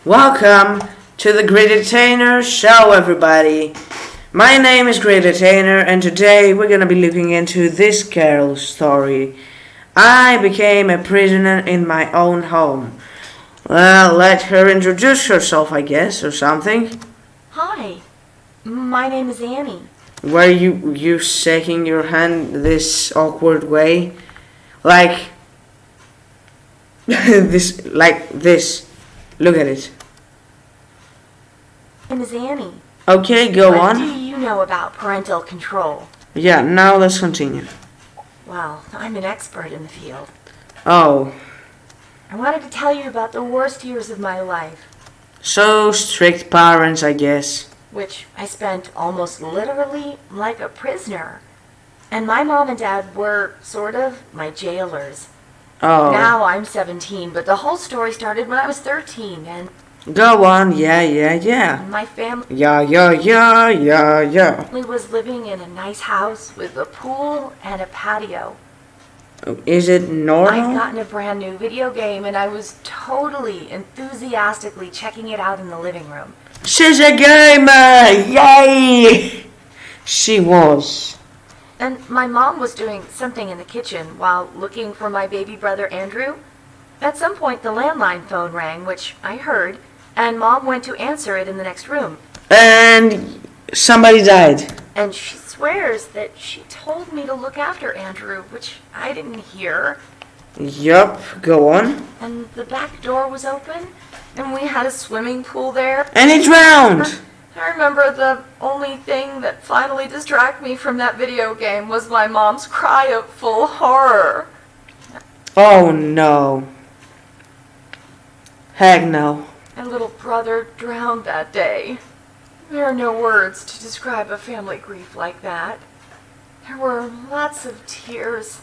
Welcome to the Great Entertainer Show, everybody. My name is Great Entertainer, and today we're gonna be looking into this girl's story. I became a prisoner in my own home. Well, let her introduce herself, I guess, or something. Hi, my name is Annie. Were you shaking your hand this awkward way? Like this. Look at it. My name is Annie. Okay, go What on. do you know about parental control? Yeah, now let's continue. Well, I'm an expert in the field. Oh, I wanted to tell you about the worst years of my life, so strict parents, I guess. which I spent almost literally like a prisoner. And my mom and dad were, sort of, my jailers. Oh, Now I'm 17, but the whole story started when I was 13, and go on. Yeah. my family Yeah. was living in a nice house with a pool and a patio. Is it I'd normal? gotten a brand new video game and I was totally enthusiastically checking it out in the living room. She's a gamer! Yay! She was. And my mom was doing something in the kitchen while looking for my baby brother Andrew. At some point the landline phone rang, which I heard, and Mom went to answer it in the next room. And somebody died. And she swears that she told me to look after Andrew, which I didn't hear. Yup, go on. And the back door was open, and we had a swimming pool there. And he drowned! I remember the only thing that finally distracted me from that video game was my mom's cry of full horror. Oh no. Heck no. My little brother drowned that day. There are no words to describe a family grief like that. There were lots of tears.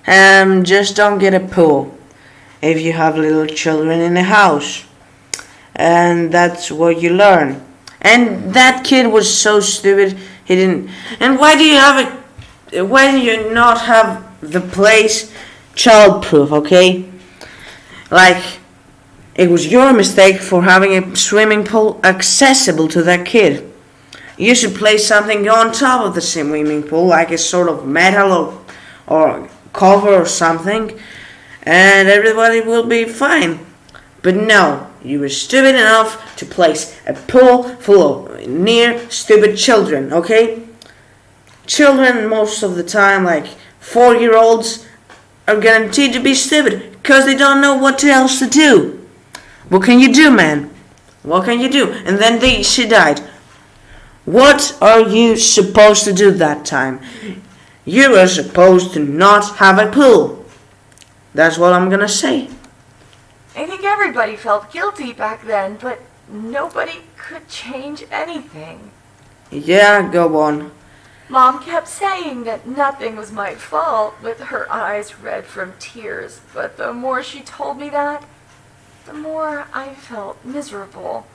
Just don't get a pool if you have little children in the house. And that's what you learn. And that kid was so stupid, he didn't. And why do you not have the place childproof, okay? Like, it was your mistake for having a swimming pool accessible to that kid. You should place something on top of the swimming pool, like a sort of metal or cover or something, and everybody will be fine. But no, you were stupid enough to place a pool full of near stupid children, okay? Children, most of the time, like 4-year-olds, are guaranteed to be stupid because they don't know what else to do. What can you do, man? What can you do? And then she died. What are you supposed to do that time? You were supposed to not have a pool. That's what I'm gonna say. I think everybody felt guilty back then, but nobody could change anything. Yeah, go on. Mom kept saying that nothing was my fault, with her eyes red from tears, but the more she told me that, the more I felt miserable.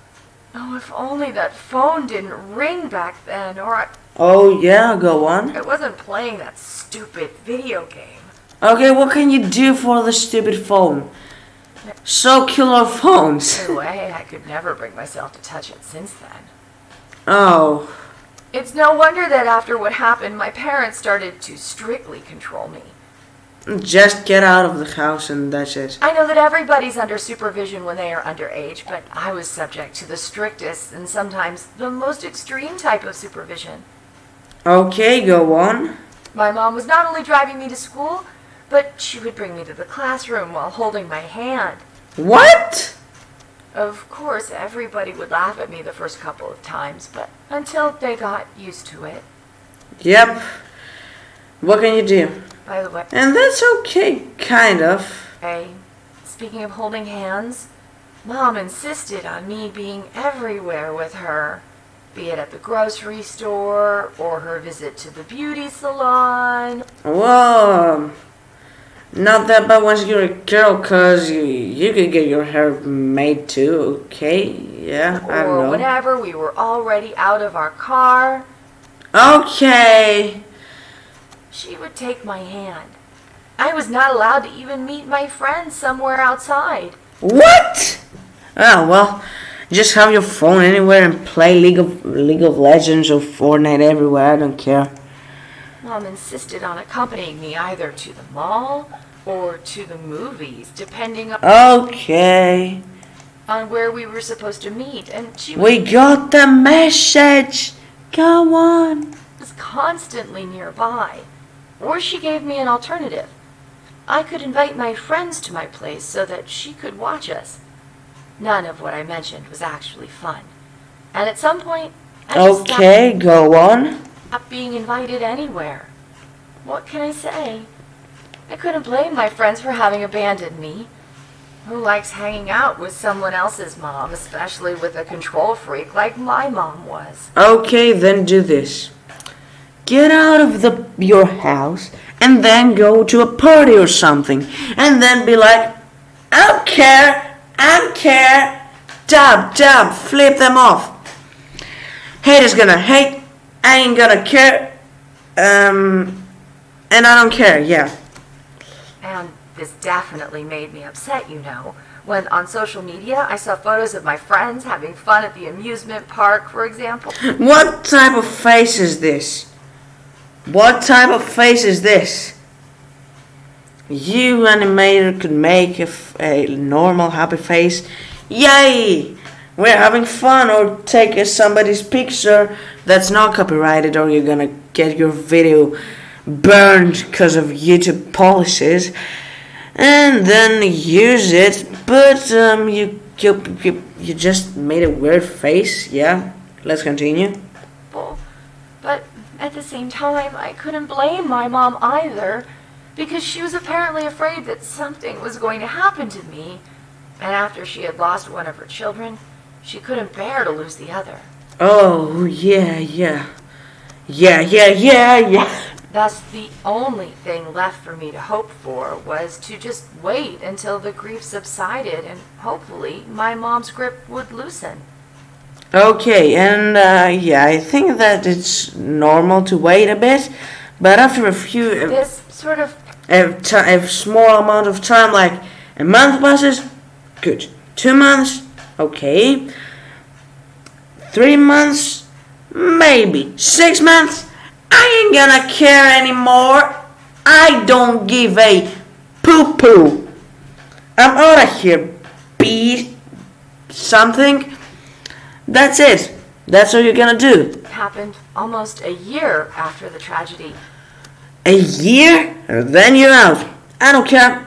Oh, if only that phone didn't ring back then, or Oh yeah, go on. I wasn't playing that stupid video game. Okay, what can you do for the stupid phone? So kill our phones. Anyway, I could never bring myself to touch it since then. Oh. It's no wonder that after what happened, my parents started to strictly control me. Just get out of the house and that's it. I know that everybody's under supervision when they are underage, but I was subject to the strictest and sometimes the most extreme type of supervision. Okay, go on. My mom was not only driving me to school, but she would bring me to the classroom while holding my hand. What? Of course, everybody would laugh at me the first couple of times, but until they got used to it. Yep. What can you do? By the way, And that's okay, kind of. speaking of holding hands, Mom insisted on me being everywhere with her, be it at the grocery store or her visit to the beauty salon. Well, not that bad once you're a girl, cause you could get your hair made too, okay? Yeah, I don't Or know. whenever we were already out of our car, Okay. she would take my hand. I was not allowed to even meet my friends somewhere outside. What? Oh, well, just have your phone anywhere and play League of Legends or Fortnite everywhere. I don't care. Mom insisted on accompanying me either to the mall or to the movies, depending Okay. on where we were supposed to meet, and she We got the message. Go on. was constantly nearby. Or she gave me an alternative. I could invite my friends to my place so that she could watch us. None of what I mentioned was actually fun. And at some point, I just Okay, go on. stopped being invited anywhere. What can I say? I couldn't blame my friends for having abandoned me. Who likes hanging out with someone else's mom, especially with a control freak like my mom was? Okay, then do this. Get out of your house and then go to a party or something. And then be like, I don't care. Dab, flip them off. Haters gonna hate, I ain't gonna care. And I don't care, yeah. And this definitely made me upset, you know. When on social media I saw photos of my friends having fun at the amusement park, for example. What type of face is this? What type of face is this? You animator could make a normal happy face. Yay! We're having fun. Or take somebody's picture that's not copyrighted, or you're gonna get your video burned because of YouTube policies, and then use it. But you just made a weird face. Yeah. Let's continue. But at the same time, I couldn't blame my mom either, because she was apparently afraid that something was going to happen to me. And after she had lost one of her children, she couldn't bear to lose the other. Oh, yeah. Thus, the only thing left for me to hope for was to just wait until the grief subsided, and hopefully my mom's grip would loosen. Okay, and yeah, I think that it's normal to wait a bit, but after This sort of a small amount of time, like a month passes, good. 2 months, okay. 3 months, maybe. 6 months, I ain't gonna care anymore. I don't give a poo-poo. I'm out of here, be something. That's it. That's what you're gonna do. happened almost a year after the tragedy. A year? Then you're out. I don't care.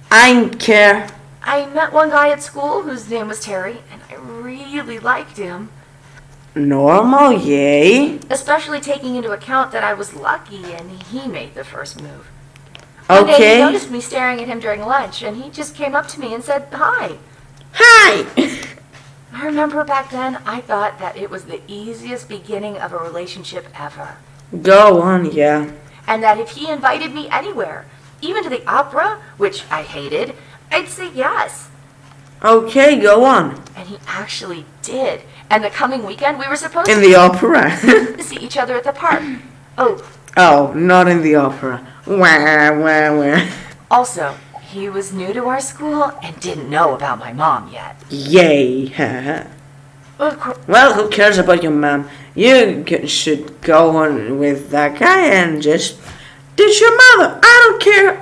I care. I met one guy at school whose name was Terry, and I really liked him. Normal, yay. Especially taking into account that I was lucky and he made the first move. One day he Okay. noticed me staring at him during lunch, and he just came up to me and said, "Hi." Hi. I remember back then I thought that it was the easiest beginning of a relationship ever. Go on, yeah. And that if he invited me anywhere, even to the opera, which I hated, I'd say yes. Okay, go on. And he actually did. And the coming weekend we were supposed In the opera. to see each other at the park. Oh, not in the opera. Wah. Also, he was new to our school and didn't know about my mom yet. Yay. Of course, Well, who cares about your mom? You should go on with that guy and just ditch your mother. I don't care.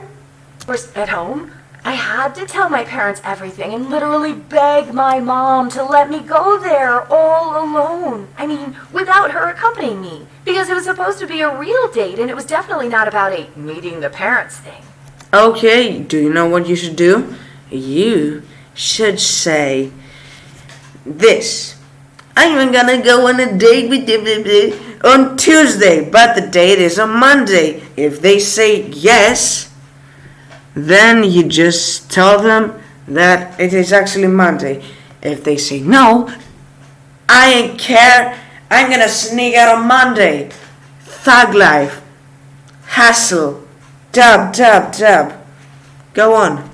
at home, I had to tell my parents everything and literally beg my mom to let me go there all alone. I mean, without her accompanying me. Because it was supposed to be a real date, and it was definitely not about a meeting the parents thing. Okay, do you know what you should do? You should say this. I'm gonna go on a date with them on Tuesday, but the date is on Monday. If they say yes, then you just tell them that it is actually Monday. If they say no, I ain't care. I'm gonna sneak out on Monday. Thug life. Hassle. Dub. Go on.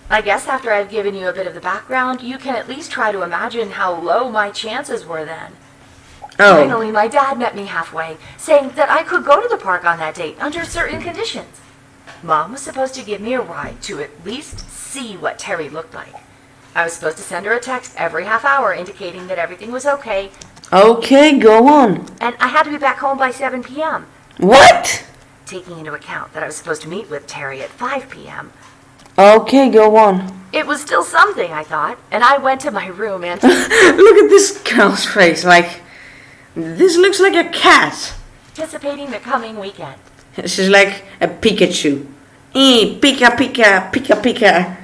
I guess after I've given you a bit of the background, you can at least try to imagine how low my chances were then. Oh, Finally, my dad met me halfway, saying that I could go to the park on that date under certain conditions. Mom was supposed to give me a ride to at least see what Terry looked like. I was supposed to send her a text every half hour indicating that everything was okay, Okay, go on. and I had to be back home by 7 p.m., What? taking into account that I was supposed to meet with Terry at 5 p.m. Okay, go on. It was still something, I thought, and I went to my room and Look at this girl's face. Like, this looks like a cat. anticipating the coming weekend. She's like a Pikachu. Pika, pika, pika, pika.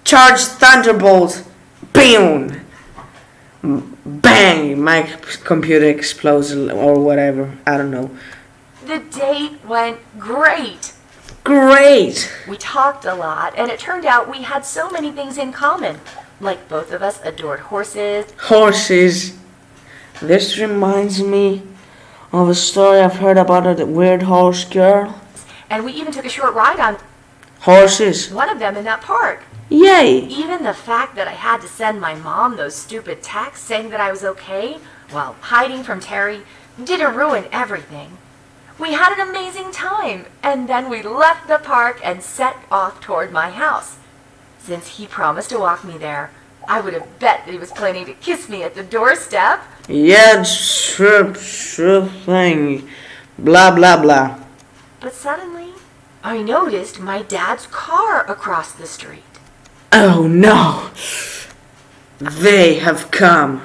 Charge Thunderbolt. Boom. Bang. My computer explodes or whatever. I don't know. The date went great. Great. We talked a lot, and it turned out we had so many things in common. Like both of us adored horses. Horses. This reminds me of a story I've heard about a weird horse girl. And we even took a short ride on Horses. one of them in that park. Yay. Even the fact that I had to send my mom those stupid texts saying that I was okay while hiding from Terry didn't ruin everything. We had an amazing time, and then we left the park and set off toward my house. Since he promised to walk me there, I would have bet that he was planning to kiss me at the doorstep. Yeah, sure thing. Blah, blah, blah. But suddenly, I noticed my dad's car across the street. Oh no. They have come.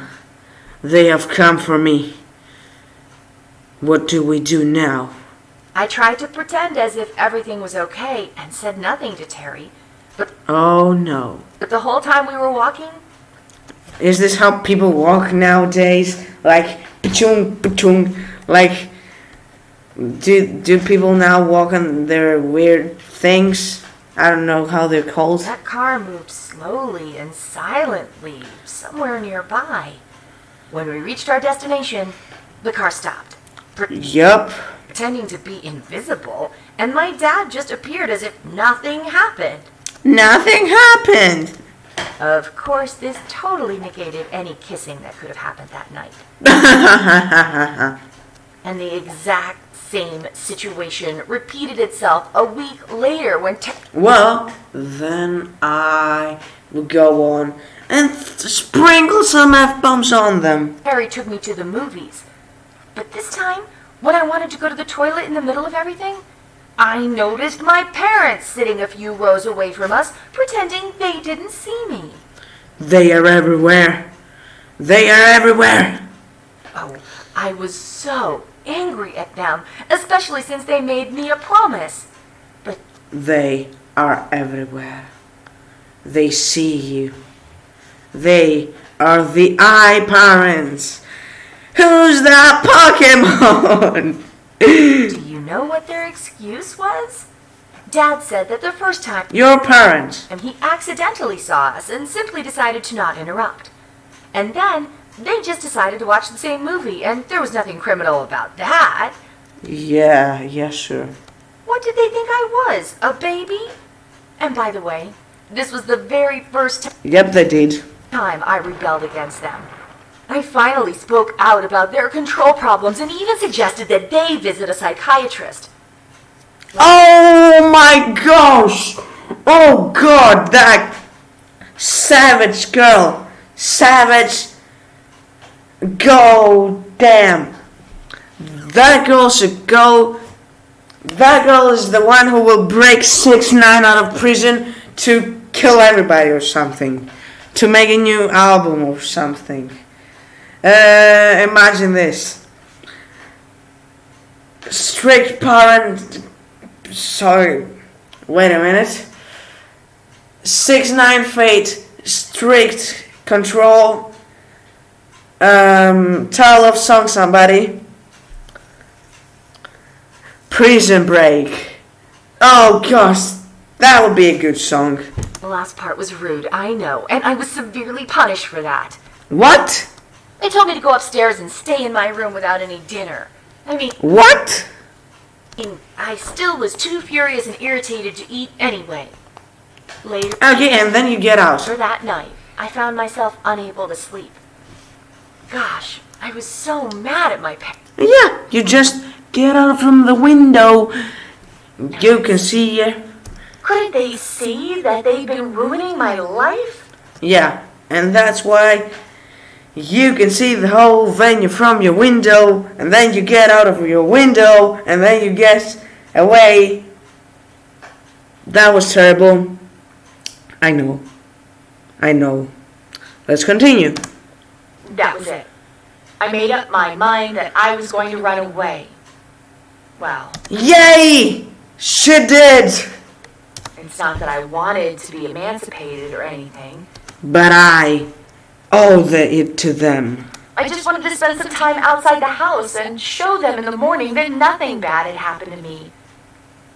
They have come for me. What do we do now? I tried to pretend as if everything was okay and said nothing to Terry, Oh no. but the whole time we were walking, Is this how people walk nowadays? Like, pa-chung, pa-chung. Like, do people now walk on their weird things? I don't know how they're called. that car moved slowly and silently somewhere nearby. When we reached our destination, the car stopped, Yup. pretending to be invisible, and my dad just appeared as if nothing happened. Nothing happened. Of course, this totally negated any kissing that could have happened that night. And the exact same situation repeated itself a week later when Well, then I will go on and sprinkle some F-bombs on them. Terry took me to the movies. But this time, when I wanted to go to the toilet in the middle of everything, I noticed my parents sitting a few rows away from us, pretending they didn't see me. They are everywhere. They are everywhere. Oh, I was so angry at them, especially since they made me a promise. But They are everywhere. They see you. They are the parents. Who's that Pokemon? do you know what their excuse was? Dad said that the first time Your parents. and he accidentally saw us and simply decided to not interrupt. And then they just decided to watch the same movie, and there was nothing criminal about that. Yeah, sure. What did they think I was, a baby? And by the way, this was the very first Yep, they did. time I rebelled against them. I finally spoke out about their control problems and even suggested that they visit a psychiatrist. Oh my gosh! Oh god, that savage girl. Savage. Go damn. That girl should go. That girl is the one who will break 6ix9ine out of prison to kill everybody or something. To make a new album or something. Imagine this. Strict parent. Sorry. Wait a minute. 6ix9ine fate. Strict control. Title of song, somebody. Prison Break. Oh gosh, that would be a good song. The last part was rude, I know, and I was severely punished for that. What? They told me to go upstairs and stay in my room without any dinner. What? I still was too furious and irritated to eat anyway. Later Okay, and then you get out. that night, I found myself unable to sleep. Gosh, I was so mad at my parents. Yeah, you just get out from the window. You can see you. Couldn't they see that they'd been ruining my life? Yeah, and that's why you can see the whole venue from your window, and then you get out of your window, and then you get away. That was terrible. I know. Let's continue. That was it. I made up my mind that I was going to run away. Well, Yay! She did! it's not that I wanted to be emancipated or anything. But I owe it to them. I just wanted to spend some time outside the house and show them in the morning that nothing bad had happened to me.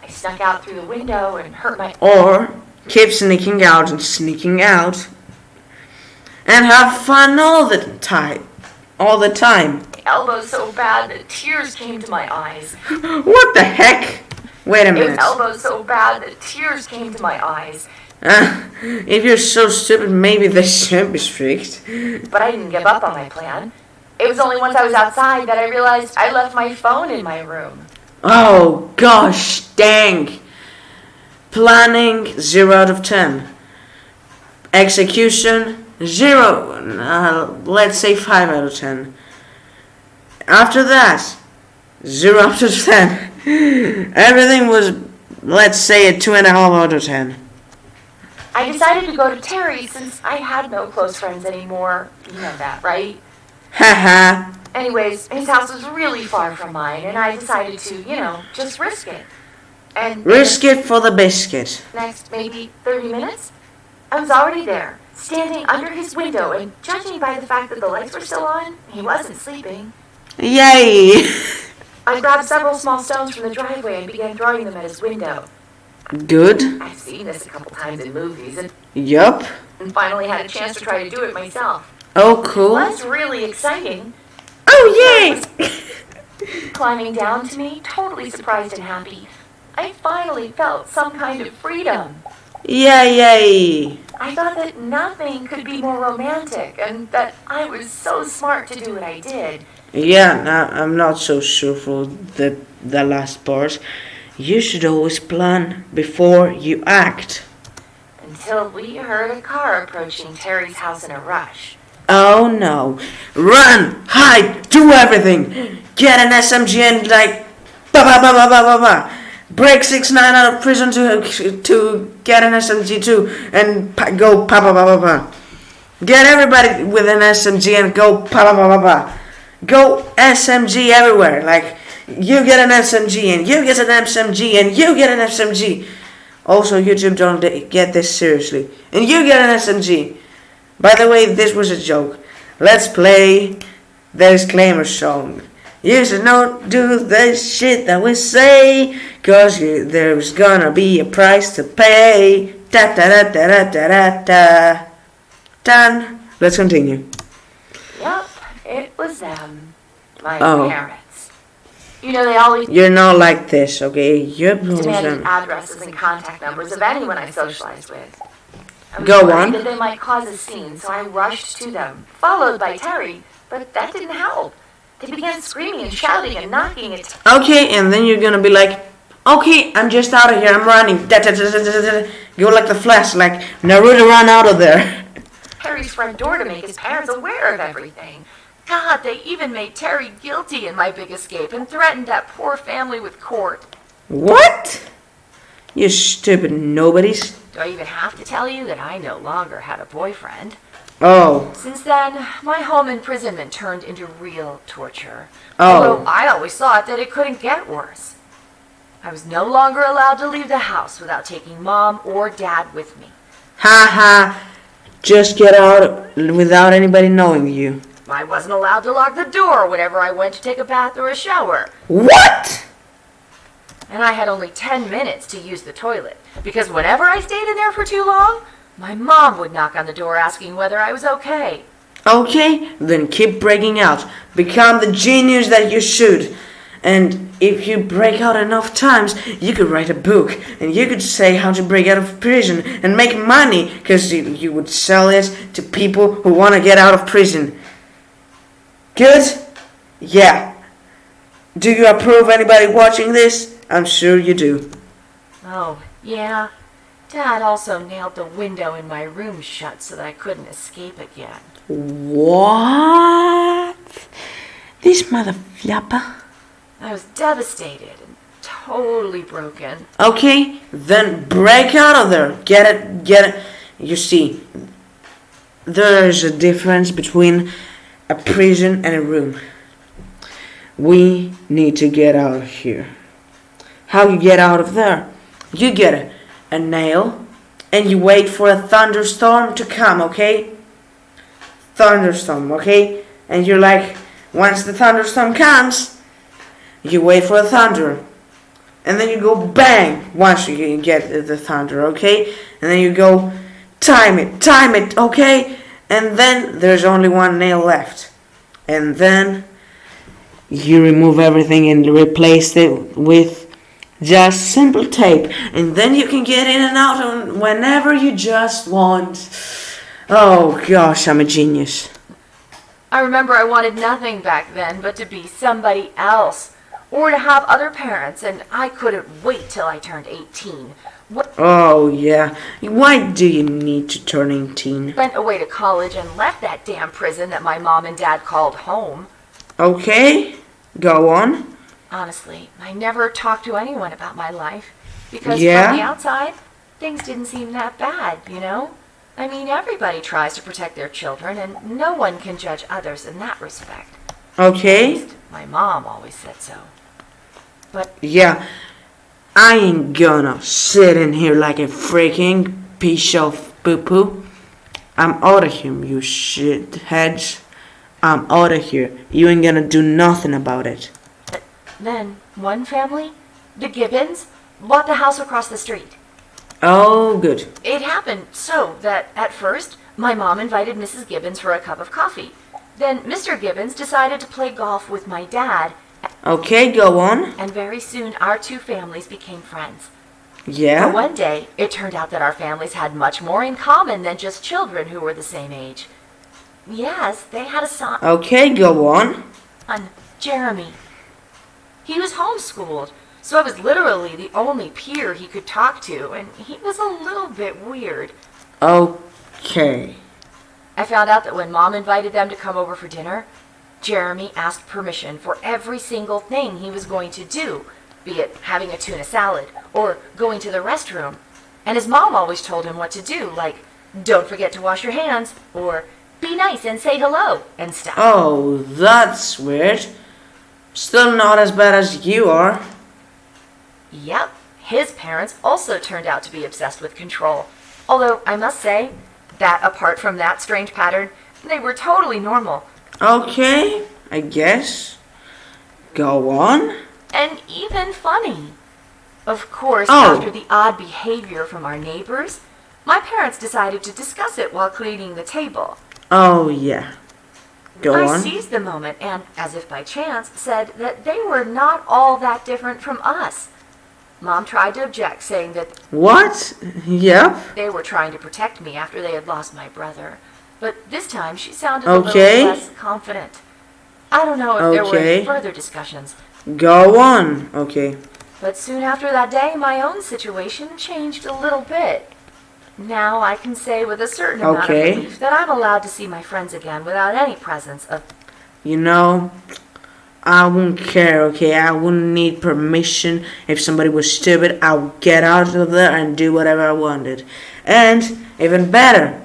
I snuck out through the window and hurt my... Or keep sneaking out and have fun all the time. elbow so bad that tears came to my eyes. What the heck? Wait a minute. His elbow so bad that tears came to my eyes. If you're so stupid, maybe they should be strict. But I didn't give up on my plan. It was only once I was outside that I realized I left my phone in my room. Oh, gosh, dang. Planning, 0 out of 10. Execution, 0, let's say 5 out of 10. After that, 0 out of 10. Everything was, let's say, a 2.5 out of 10. I decided to go to Terry's since I had no close friends anymore. You know that, right? Haha. Anyways, his house was really far from mine, and I decided to, just risk it. And Risk it for the biscuit. next maybe 30 minutes, I was already there, standing under his window, and judging by the fact that the lights were still on, he wasn't sleeping. Yay. I grabbed several small stones from the driveway and began throwing them at his window. Good. I've seen this a couple times in movies, and Yup. finally had a chance to try to do it myself. Oh, It cool. was really exciting. Oh, yay. Climbing down to me, totally surprised and happy. I finally felt some kind of freedom. Yay. I thought that nothing could be more romantic, and that I was so smart to do what I did. Yeah, I'm not so sure for the last part. You should always plan before you act. Until we heard a car approaching Terry's house in a rush. Oh no. Run! Hide! Do everything! Get an SMG and break 6-9 out of prison to get an SMG too and go Get everybody with an SMG and go Go SMG everywhere. Like, you get an SMG and you get an SMG and you get an SMG. Also, YouTube, don't get this seriously. And you get an SMG. By the way, this was a joke. Let's play the disclaimer song. You should not do the shit that we say, cause there's gonna be a price to pay. Da da da da da da da. Done. Let's continue. Yup, it was them. My Oh. parents. They always You're not like this, okay? You're demanded addresses and contact numbers of anyone I socialized with. I was Go worried on. that they might cause a scene, so I rushed to them, followed by Terry, but that didn't help. They began screaming and shouting and knocking at Okay, and then you're gonna be like, okay, I'm just out of here, I'm running. Da, da, da, da, da, da. Go like the Flash, like Naruto, run out of there. Terry's front door to make his parents aware of everything. God, they even made Terry guilty in my big escape and threatened that poor family with court. What? You stupid nobodies. Do I even have to tell you that I no longer had a boyfriend? Oh, Since then, my home imprisonment turned into real torture. Oh. Although I always thought that it couldn't get worse. I was no longer allowed to leave the house without taking Mom or Dad with me. ha ha. Just get out without anybody knowing you. I wasn't allowed to lock the door whenever I went to take a bath or a shower. What? And I had only 10 minutes to use the toilet, because whenever I stayed in there for too long, my mom would knock on the door asking whether I was okay. Okay, then keep breaking out. Become the genius that you should. And if you break out enough times, you could write a book. And you could say how to break out of prison and make money. Because you would sell it to people who want to get out of prison. Good? Yeah. Do you approve anybody watching this? I'm sure you do. Oh, yeah. Dad also nailed the window in my room shut so that I couldn't escape again. What? This mother flapper? I was devastated and totally broken. Okay, then break out of there. Get it. You see, there's a difference between a prison and a room. We need to get out of here. How you get out of there? You get a nail and you wait for a thunderstorm to come, okay? Thunderstorm, okay? And you're like, once the thunderstorm comes, you wait for a thunder. And then you go bang once you get the thunder, okay? And then you go time it, okay? And then there's only one nail left. And then you remove everything and replace it with just simple tape. And then you can get in and out whenever you just want. Oh gosh, I'm a genius. I remember I wanted nothing back then but to be somebody else. Or to have other parents, and I couldn't wait till I turned 18. Oh, yeah. Why do you need to turn 18? Went away to college and left that damn prison that my mom and dad called home. Okay, go on. Honestly, I never talked to anyone about my life. Because Yeah? from the outside, things didn't seem that bad, you know? I mean, everybody tries to protect their children, and no one can judge others in that respect. Okay. At least my mom always said so. But yeah, I ain't gonna sit in here like a freaking piece of poo-poo. I'm out of here, you shitheads. I'm out of here. You ain't gonna do nothing about it. then one family, the Gibbons, bought the house across the street. Oh, good. It happened so that at first, my mom invited Mrs. Gibbons for a cup of coffee. Then Mr. Gibbons decided to play golf with my dad. Okay, go on. And very soon our two families became friends. Yeah? But one day, it turned out that our families had much more in common than just children who were the same age. Yes, they had a son, Okay, go on. Jeremy. He was homeschooled, so I was literally the only peer he could talk to, and he was a little bit weird. Okay. I found out that when Mom invited them to come over for dinner, Jeremy asked permission for every single thing he was going to do, be it having a tuna salad or going to the restroom. And his mom always told him what to do, like, don't forget to wash your hands, or be nice and say hello, and stuff. Oh, that's weird. Still not as bad as you are. Yep, his parents also turned out to be obsessed with control. Although, I must say, that apart from that strange pattern, they were totally normal. Okay, I guess. Go on. And even funny. Of course, Oh. after the odd behavior from our neighbors, my parents decided to discuss it while cleaning the table. Oh, yeah. Go I on. seized the moment and, as if by chance, said that they were not all that different from us. Mom tried to object, saying that What? Yep. they were trying to protect me after they had lost my brother. But this time she sounded Okay. a little less confident. I don't know if there were Okay. any further discussions. Go on. Okay. But soon after that day, my own situation changed a little bit. Now I can say with a certain amount of Okay. relief that I'm allowed to see my friends again without any presence of... You know, I wouldn't care, okay? I wouldn't need permission. If somebody was stupid, I would get out of there and do whatever I wanted. And, even better,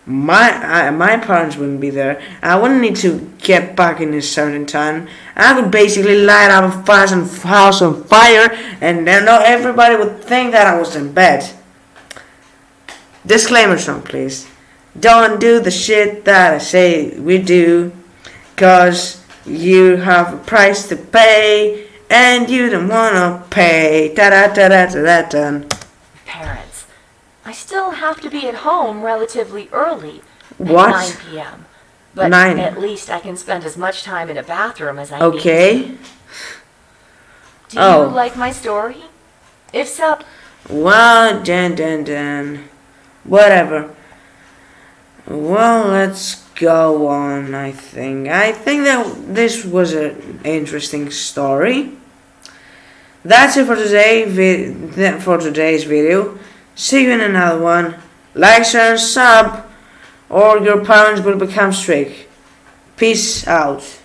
my parents wouldn't be there. I wouldn't need to get back in a certain time. I could basically light up a house on fire, and then everybody would think that I was in bed. Disclaimer song, please. Don't do the shit that I say we do, 'cause you have a price to pay, and you don't wanna pay. Da-da-da-da-da-da. parents. I still have to be at home relatively early, What? at 9 p.m. But 9. at least I can spend as much time in a bathroom as I need. Okay. Do Oh. you like my story? If so, Well, dun. Whatever. Well, let's go on, I think. I think that this was an interesting story. That's it for today's video. See you in another one. Like, share, and sub, or your parents will become strict. Peace out.